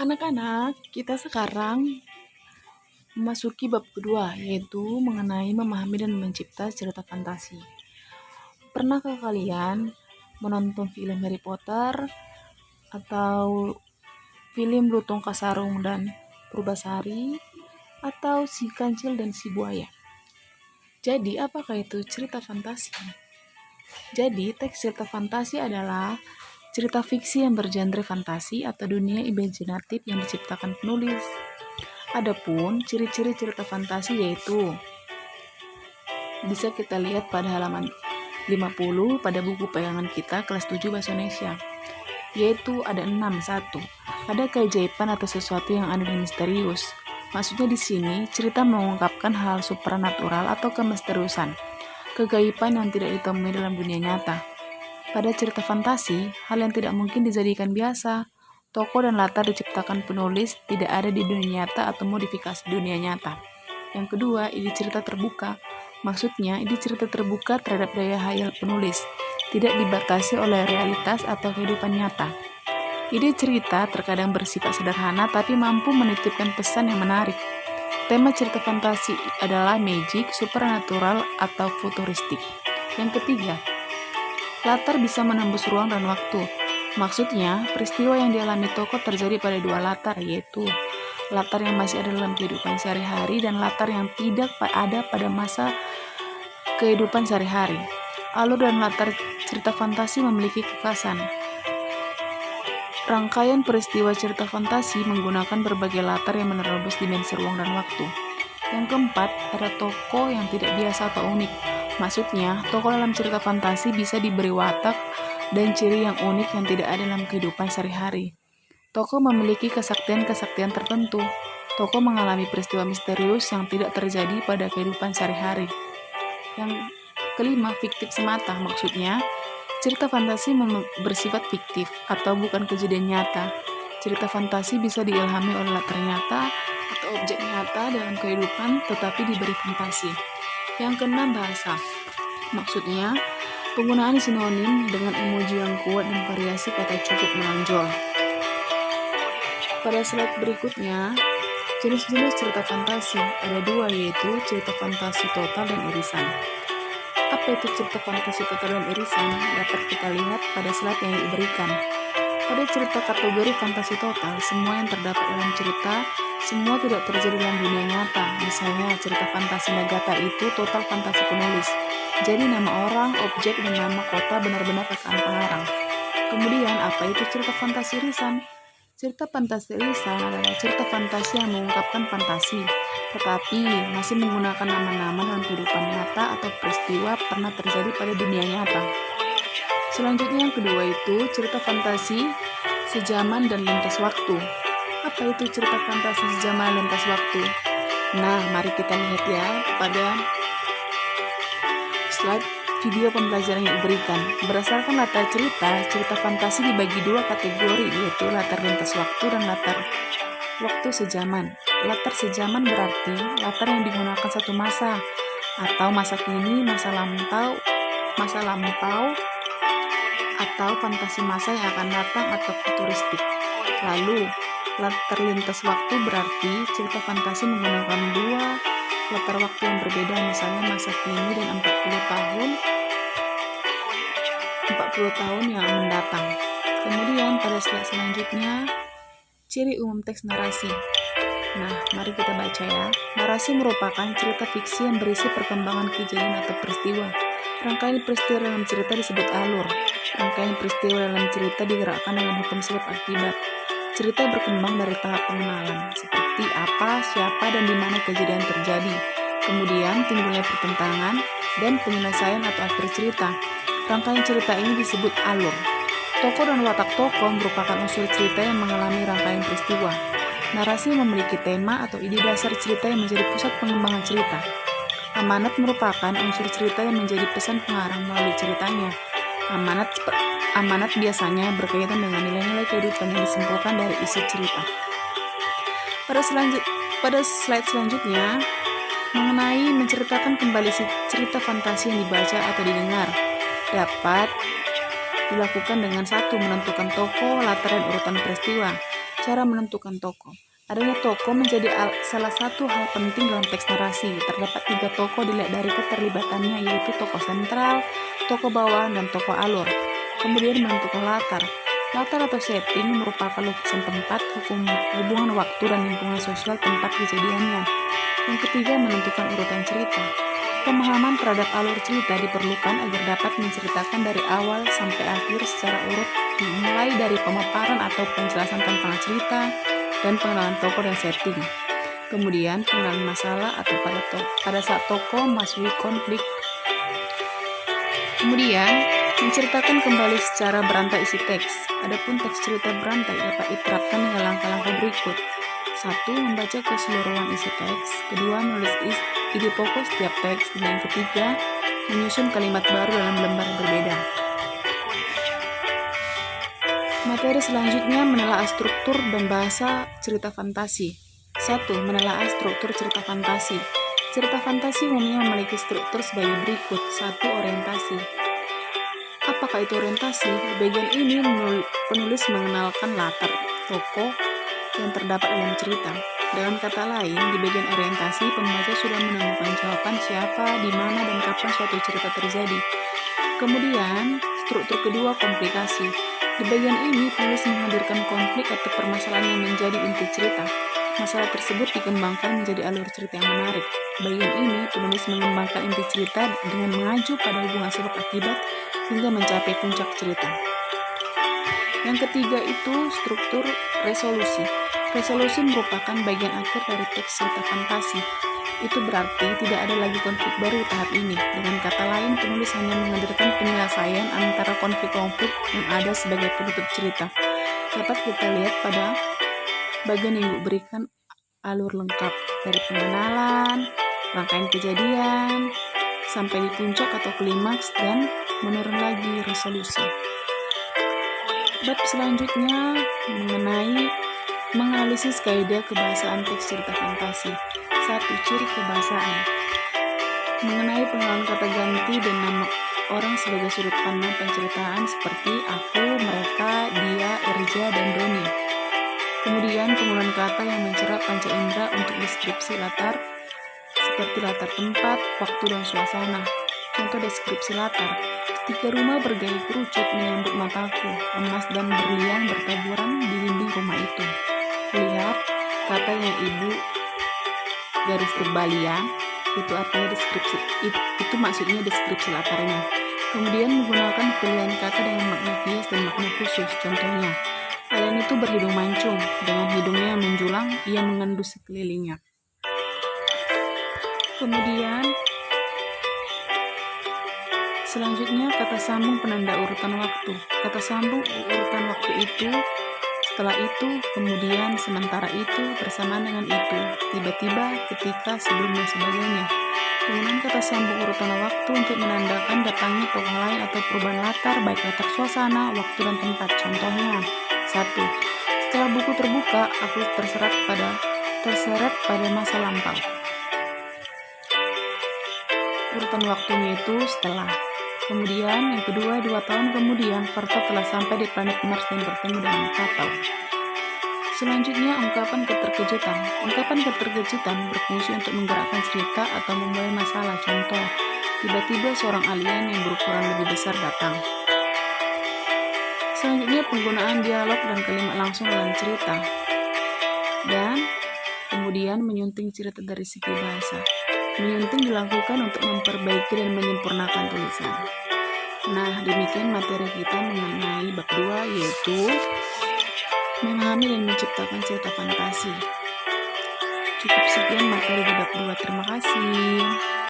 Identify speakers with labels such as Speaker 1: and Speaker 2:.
Speaker 1: Anak-anak, kita sekarang memasuki bab kedua, yaitu mengenai memahami dan mencipta cerita fantasi. Pernahkah kalian menonton film Harry Potter atau film Lutung Kasarung dan Purbasari atau Si Kancil dan Si Buaya? Jadi, apakah itu cerita fantasi? Jadi, teks cerita fantasi adalah cerita fiksi yang bergenre fantasi atau dunia imajinatif yang diciptakan penulis. Adapun ciri-ciri cerita fantasi yaitu bisa kita lihat pada halaman 50 pada buku pegangan kita kelas 7 Bahasa Indonesia. Yaitu ada 6. 1. Ada keajaiban atau sesuatu yang aneh dan misterius. Maksudnya di sini cerita mengungkapkan hal supranatural atau kemisteriusan, kegaiban yang tidak ditemui dalam dunia nyata. Pada cerita fantasi, hal yang tidak mungkin dijadikan biasa. Tokoh dan latar diciptakan penulis, tidak ada di dunia nyata atau modifikasi dunia nyata. Yang kedua, ide cerita terbuka. Maksudnya, ide cerita terbuka terhadap daya hayal penulis, tidak dibatasi oleh realitas atau kehidupan nyata. Ide cerita terkadang bersifat sederhana tapi mampu menitipkan pesan yang menarik. Tema cerita fantasi adalah magic, supernatural, atau futuristik. Yang ketiga, latar bisa menembus ruang dan waktu. Maksudnya, peristiwa yang dialami tokoh terjadi pada dua latar, yaitu latar yang masih ada dalam kehidupan sehari-hari dan latar yang tidak ada pada masa kehidupan sehari-hari. Alur dan latar cerita fantasi memiliki kekhasan. Rangkaian peristiwa cerita fantasi menggunakan berbagai latar yang menerobos dimensi ruang dan waktu. Yang keempat, ada tokoh yang tidak biasa atau unik. Maksudnya, tokoh dalam cerita fantasi bisa diberi watak dan ciri yang unik yang tidak ada dalam kehidupan sehari-hari. Tokoh memiliki kesaktian-kesaktian tertentu. Tokoh mengalami peristiwa misterius yang tidak terjadi pada kehidupan sehari-hari. Yang kelima, fiktif semata. Maksudnya, cerita fantasi bersifat fiktif atau bukan kejadian nyata. Cerita fantasi bisa diilhami oleh latar nyata atau objek nyata dalam kehidupan tetapi diberi fantasi. Yang keenam, bahasa. Maksudnya, penggunaan sinonim dengan emoji yang kuat dan variasi kata cukup menonjol. Pada slide berikutnya, jenis-jenis cerita fantasi. Ada dua, yaitu cerita fantasi total dan irisan. Apa itu cerita fantasi total dan irisan? Dapat kita lihat pada slide yang diberikan. Pada cerita kategori fantasi total, semua yang terdapat dalam cerita semua tidak terjadi dalam dunia nyata. Misalnya, cerita fantasi Nagata itu total fantasi penulis. Jadi nama orang, objek, dan nama kota benar-benar rekaan pengarang. Kemudian, apa itu cerita fantasi irisan? Cerita fantasi irisan adalah cerita fantasi yang mengungkapkan fantasi, tetapi masih menggunakan nama-nama dalam kehidupan nyata atau peristiwa pernah terjadi pada dunia nyata. Selanjutnya yang kedua itu cerita fantasi sejaman dan lintas waktu. Apa itu cerita fantasi sejaman lintas waktu? Nah, mari kita lihat ya pada slide video pembelajaran yang diberikan. Berdasarkan latar cerita, cerita fantasi dibagi dua kategori, yaitu latar lintas waktu dan latar waktu sejaman. Latar sejaman berarti latar yang digunakan satu masa, atau masa kini, masa lampau, atau fantasi masa yang akan datang atau futuristik. Lalu, latar lintas waktu berarti cerita fantasi menggunakan dua latar waktu yang berbeda, misalnya masa kini dan 40 tahun yang mendatang. Kemudian pada slide selanjutnya, ciri umum teks narasi. Nah, mari kita baca ya. Narasi merupakan cerita fiksi yang berisi perkembangan kejadian atau peristiwa. Rangkaian peristiwa dalam cerita disebut alur. Rangkaian peristiwa dalam cerita digerakkan dengan hukum sebab akibat. Cerita berkembang dari tahap pengenalan, seperti apa, siapa, dan di mana kejadian terjadi. Kemudian timbulnya pertentangan dan penyelesaian atau akhir cerita. Rangkaian cerita ini disebut alur. Tokoh dan watak tokoh merupakan unsur cerita yang mengalami rangkaian peristiwa. Narasi memiliki tema atau ide dasar cerita yang menjadi pusat pengembangan cerita. Amanat merupakan unsur cerita yang menjadi pesan pengarang melalui ceritanya. Amanat biasanya berkaitan dengan nilai-nilai kehidupan yang disimpulkan dari isi cerita. Pada slide selanjutnya, mengenai menceritakan kembali cerita fantasi yang dibaca atau didengar, dapat dilakukan dengan 1. Menentukan tokoh, latar, dan urutan peristiwa. Cara menentukan tokoh. Adanya tokoh menjadi salah satu hal penting dalam teks narasi. Terdapat 3 tokoh dilihat dari keterlibatannya, yaitu tokoh sentral, tokoh bawahan, dan tokoh alur. Kemudian menentukan latar. Latar atau setting merupakan lukisan tempat, hubungan waktu, dan lingkungan sosial tempat kejadiannya. Yang ketiga, menentukan urutan cerita. Pemahaman terhadap alur cerita diperlukan agar dapat menceritakan dari awal sampai akhir secara urut, mulai dari pemaparan atau penjelasan tentang cerita dan pengenalan tokoh dan setting. Kemudian pengenalan masalah atau pada saat tokoh memasuki konflik. Kemudian menceritakan kembali secara berantai isi teks. Adapun teks cerita berantai dapat diterapkan dengan langkah-langkah berikut. 1. Membaca keseluruhan isi teks. 2. Menulis ide pokok setiap teks. Dan yang ketiga, menyusun kalimat baru dalam lembar berbeda. Materi selanjutnya menelaah struktur dan bahasa cerita fantasi. 1. Menelaah struktur cerita fantasi. Cerita fantasi umumnya memiliki struktur sebagai berikut. 1. Orientasi. Apakah itu orientasi? Di bagian ini penulis mengenalkan latar tokoh yang terdapat dalam cerita. Dalam kata lain, di bagian orientasi, pembaca sudah menemukan jawaban siapa, di mana, dan kapan suatu cerita terjadi. Kemudian, struktur kedua, komplikasi. Di bagian ini, penulis menghadirkan konflik atau permasalahan yang menjadi inti cerita. Masalah tersebut dikembangkan menjadi alur cerita yang menarik. Bagian ini, penulis mengembangkan inti cerita dengan mengacu pada hubungan sebab akibat hingga mencapai puncak cerita. Yang ketiga itu struktur resolusi. Resolusi merupakan bagian akhir dari teks cerita fantasi. Itu berarti tidak ada lagi konflik baru tahap ini. Dengan kata lain, penulis hanya menghadirkan penyelesaian antara konflik-konflik yang ada sebagai penutup cerita. Dapat kita lihat pada bagian yang diberikan alur lengkap dari pengenalan, rangkaian kejadian, sampai di puncak atau klimaks, dan menurun lagi resolusi. Bab selanjutnya mengenai menganalisis kaidah kebahasaan teks cerita fantasi. 1. Ciri kebahasaan. Mengenai pengenalan kata ganti dan nama orang sebagai sudut pandang penceritaan seperti aku, mereka, dia, Irja, dan Doni. Kemudian penggunaan kata yang mencerap panca indera untuk deskripsi latar seperti latar tempat, waktu, dan suasana. Contoh deskripsi latar. Ketika rumah bergaya kerucut menyambut mataku, emas dan berlian bertaburan di dinding rumah itu. Lihat kata yang ibu garis terbalian, itu artinya deskripsi, itu maksudnya deskripsi latarnya. Kemudian menggunakan pilihan kata dengan makna kias dan makna khusus. Contohnya, alien itu berhidung mancung, dengan hidungnya yang menjulang, ia mengendus sekelilingnya. Kemudian selanjutnya kata sambung penanda urutan waktu. Kata sambung urutan waktu itu, setelah itu, kemudian, sementara itu, bersamaan dengan itu, tiba-tiba, ketika, sebelum, dan sebagainya. Penggunaan kata sambung urutan waktu untuk menandakan datangnya tokoh lain atau perubahan latar, baik latar suasana, waktu, dan tempat. Contohnya, 1. Setelah buku terbuka, aku terseret pada masa lampau. Urutan waktunya itu setelah. Kemudian yang kedua, 2 tahun kemudian, Verta telah sampai di planet Mars dan bertemu dengan Kato. Selanjutnya, ungkapan keterkejutan. Ungkapan keterkejutan berfungsi untuk menggerakkan cerita atau memulai masalah. Contoh, tiba-tiba seorang alien yang berukuran lebih besar datang. Selanjutnya, penggunaan dialog dan kalimat langsung dalam cerita. Dan kemudian menyunting cerita dari segi bahasa. Menyunting dilakukan untuk memperbaiki dan menyempurnakan tulisan. Nah, demikian materi kita mengenai bab 2, yaitu memahami dan menciptakan cerita fantasi. Cukup sekian materi di bab 2. Terima kasih.